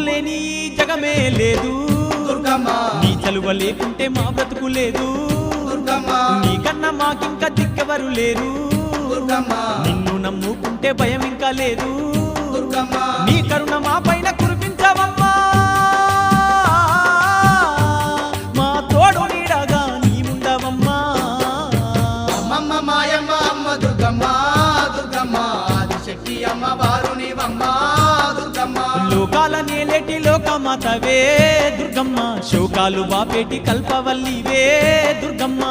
లేని జగమే లేదు దుర్గమ్మ నీ చలువ లేకుంటే మా బ్రతుకు లేదు దుర్గమ్మ నీకన్నా మాకింకా దిక్కెవరు లేరు దుర్గమ్మ నిన్ను నమ్ముకుంటే భయం ఇంకా లేదు దుర్గమ్మ నీ కరుణ మా పైన కురిపించవమ్మా మా తోడు నీడగా నీవుండవమ్మా అమ్మమ్మ మాయమ్మ అమ్మ దుర్గమ్మ దుర్గమ్మ ఆదిశక్తి అమ్మ వారు నీవమ్మ దుర్గమ్మ లోకాల నేలేటి లోకమాతవే దుర్గమ్మ శోకాలు బాపేటి కల్పవల్లివే దుర్గమ్మ